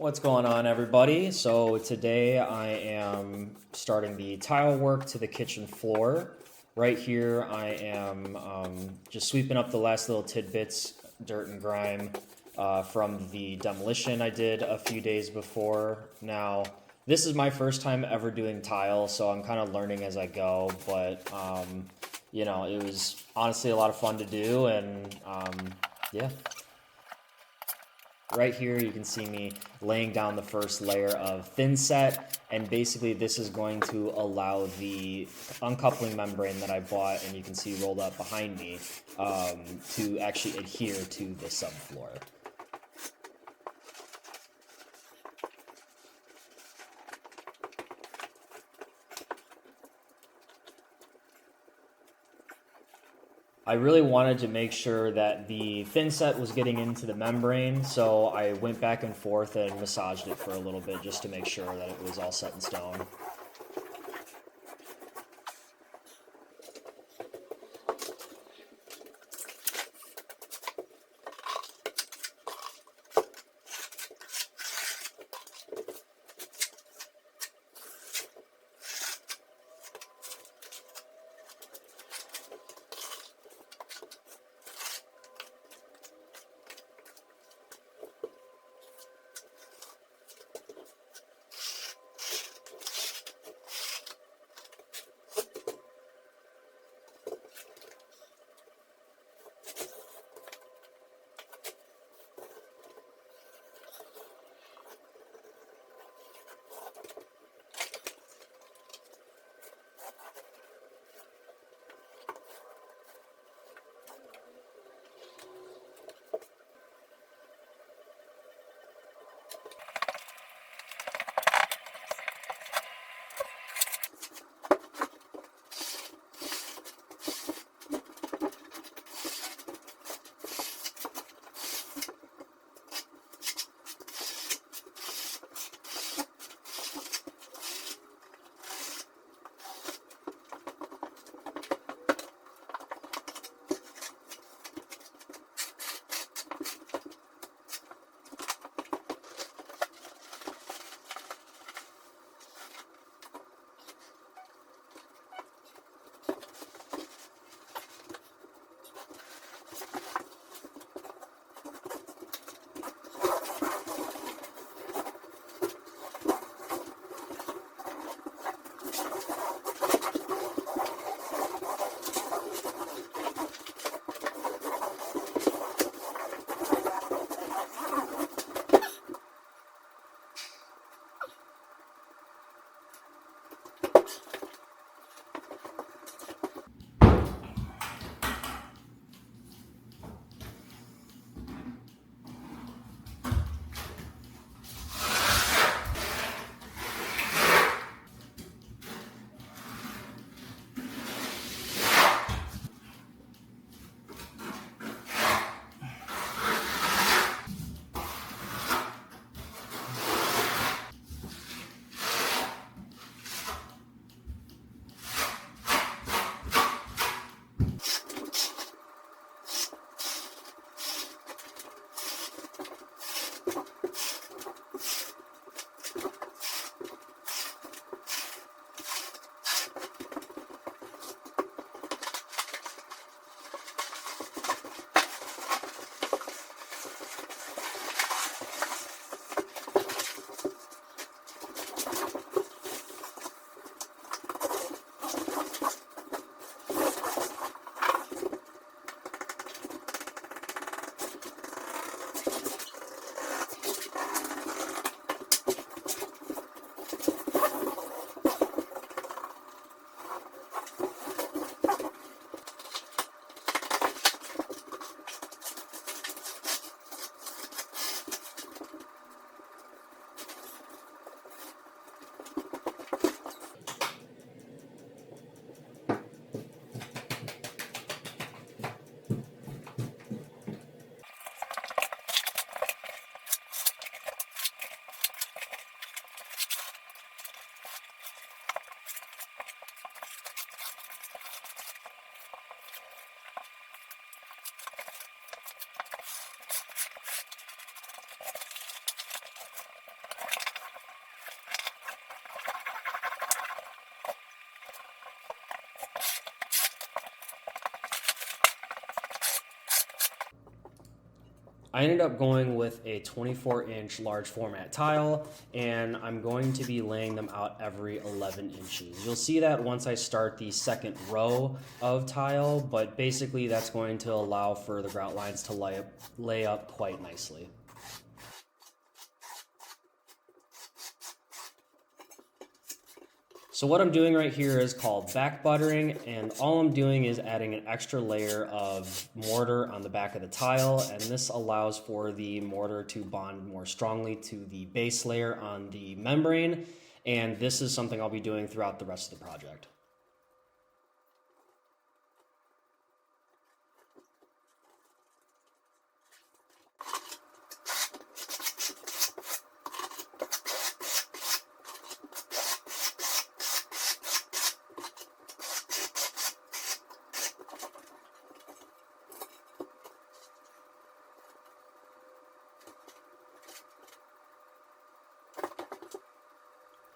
What's going on, everybody? So today I am starting the tile work to the kitchen floor. Right here I am just sweeping up the last little tidbits, dirt and grime from the demolition I did a few days before. Now, this is my first time ever doing tile, so I'm kind of learning as I go, but it was honestly a lot of fun to do, and yeah. Right here, you can see me laying down the first layer of thin set, and basically this is going to allow the uncoupling membrane that I bought, and you can see rolled up behind me, to actually adhere to the subfloor. I really wanted to make sure that the thin set was getting into the membrane, so I went back and forth and massaged it for a little bit just to make sure that it was all set in stone. I ended up going with a 24-inch large format tile, and I'm going to be laying them out every 11 inches. You'll see that once I start the second row of tile, but basically that's going to allow for the grout lines to lay up quite nicely. So what I'm doing right here is called back buttering, and all I'm doing is adding an extra layer of mortar on the back of the tile, and this allows for the mortar to bond more strongly to the base layer on the membrane, and this is something I'll be doing throughout the rest of the project.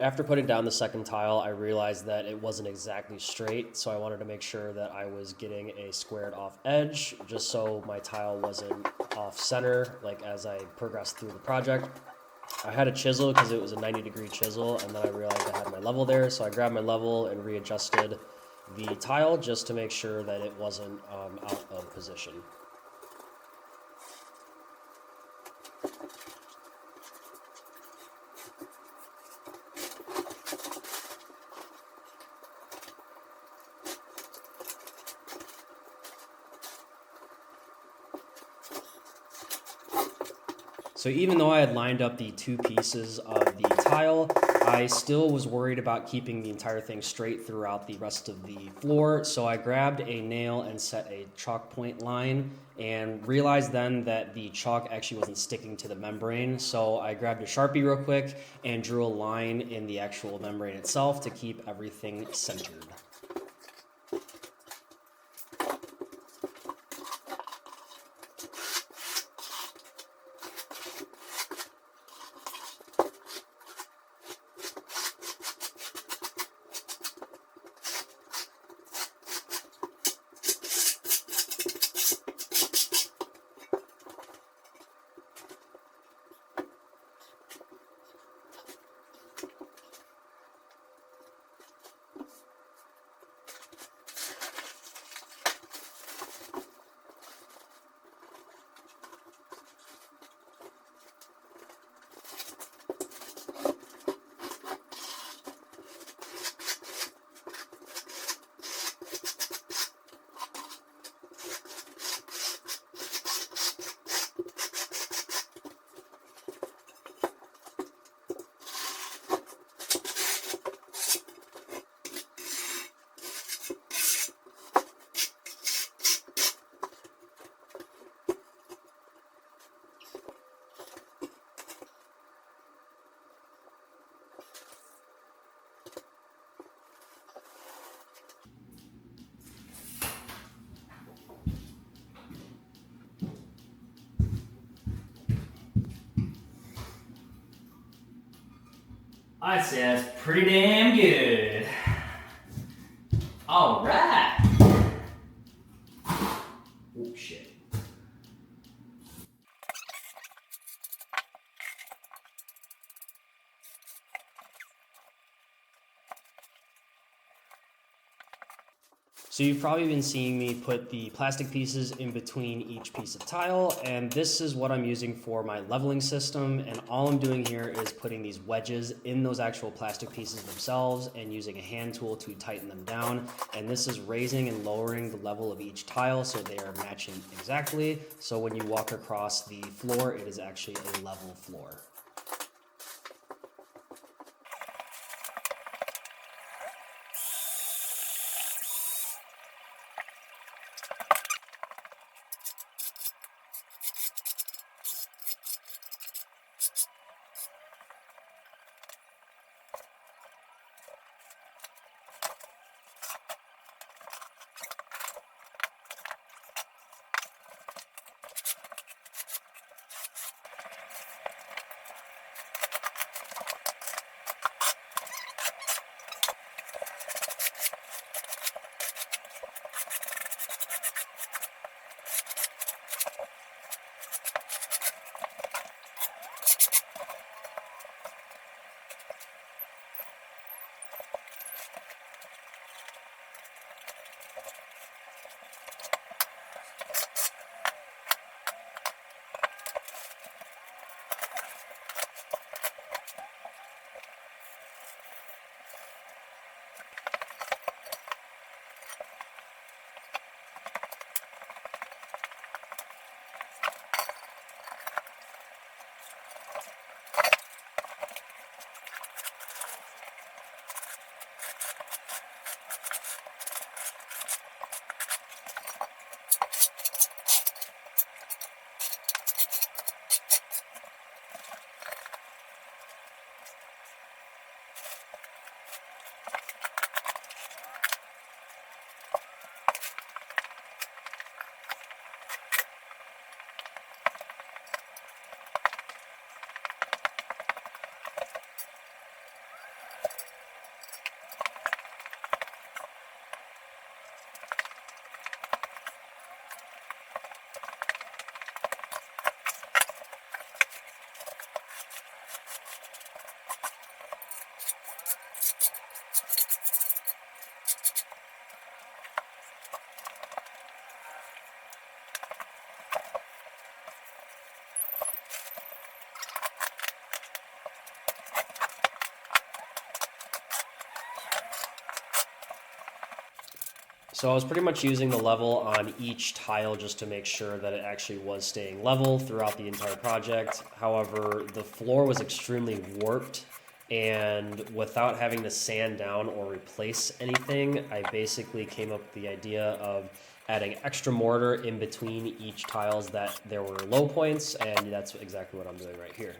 After putting down the second tile, I realized that it wasn't exactly straight, so I wanted to make sure that I was getting a squared off edge, just so my tile wasn't off center, like as I progressed through the project. I had a chisel because it was a 90-degree chisel, and then I realized I had my level there, so I grabbed my level and readjusted the tile just to make sure that it wasn't out of position. So even though I had lined up the two pieces of the tile, I still was worried about keeping the entire thing straight throughout the rest of the floor. So I grabbed a nail and set a chalk point line and realized then that the chalk actually wasn't sticking to the membrane. So I grabbed a Sharpie real quick and drew a line in the actual membrane itself to keep everything centered. I'd say that's pretty damn good. All right. Oh, shit. So you've probably been seeing me put the plastic pieces in between each piece of tile, and this is what I'm using for my leveling system, and all I'm doing here is putting these wedges in those actual plastic pieces themselves and using a hand tool to tighten them down, and this is raising and lowering the level of each tile so they are matching exactly, so when you walk across the floor it is actually a level floor. So I was pretty much using the level on each tile just to make sure that it actually was staying level throughout the entire project. However, the floor was extremely warped, and without having to sand down or replace anything, I basically came up with the idea of adding extra mortar in between each tiles that there were low points, and that's exactly what I'm doing right here.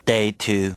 Day 2.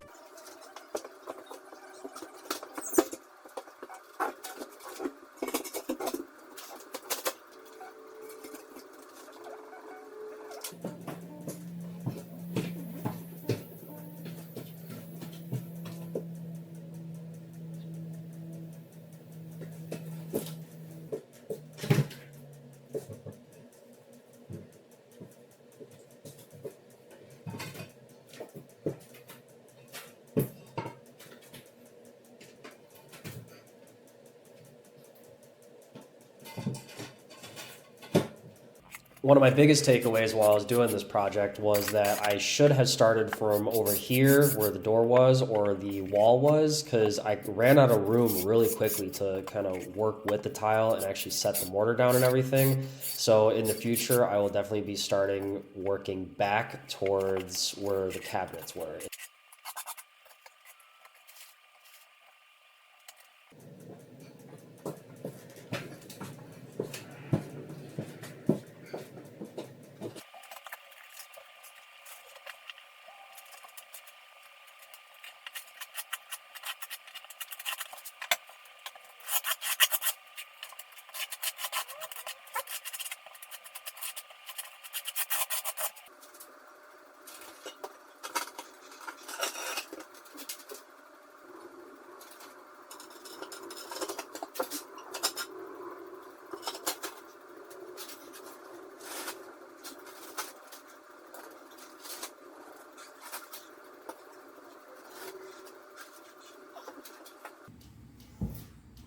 One of my biggest takeaways while I was doing this project was that I should have started from over here where the door was or the wall was, because I ran out of room really quickly to kind of work with the tile and actually set the mortar down and everything. So in the future, I will definitely be starting working back towards where the cabinets were.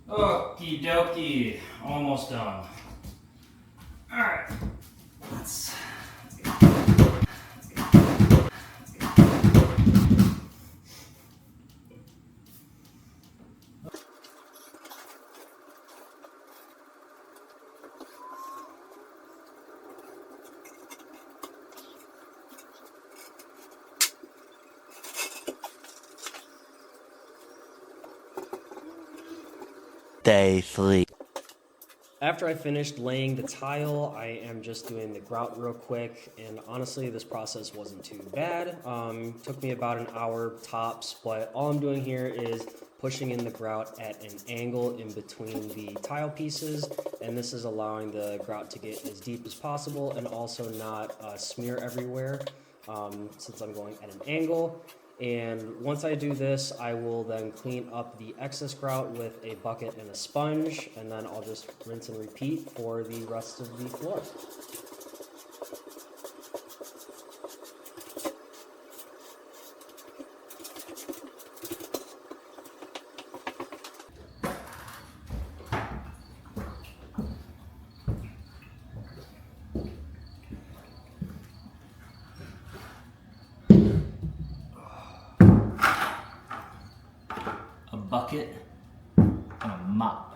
Okie dokie, almost done. Alright, let's go. Day 3. After I finished laying the tile, I am just doing the grout real quick, and honestly, this process wasn't too bad. Took me about an hour tops, but all I'm doing here is pushing in the grout at an angle in between the tile pieces, and this is allowing the grout to get as deep as possible and also not smear everywhere, since I'm going at an angle. And once I do this, I will then clean up the excess grout with a bucket and a sponge, and then I'll just rinse and repeat for the rest of the floor. A bucket and a mop.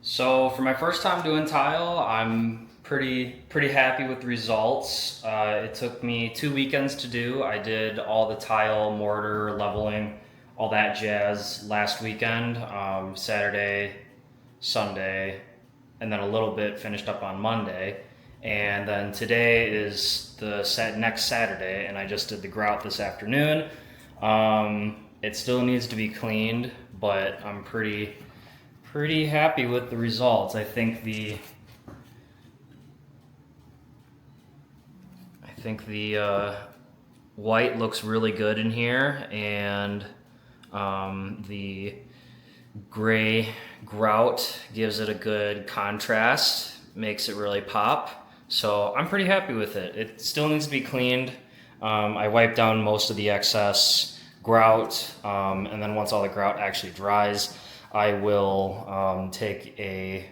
So for my first time doing tile, I'm pretty happy with the results. It took me 2 weekends to do. I did all the tile, mortar, leveling, all that jazz last weekend, Saturday, Sunday, and then a little bit finished up on Monday. And then today is the next Saturday, and I just did the grout this afternoon. It still needs to be cleaned, but I'm pretty happy with the results. I think the white looks really good in here, and the gray grout gives it a good contrast, makes it really pop. So I'm pretty happy with it. It still needs to be cleaned. I wiped down most of the excess grout, and then once all the grout actually dries, I will take a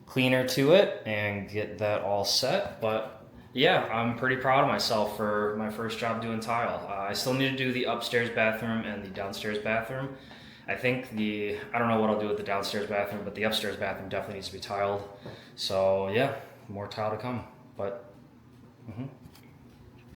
cleaner to it and get that all set. But yeah, I'm pretty proud of myself for my first job doing tile. I still need to do the upstairs bathroom and the downstairs bathroom. I don't know what I'll do with the downstairs bathroom, but the upstairs bathroom definitely needs to be tiled. So yeah, more tile to come. But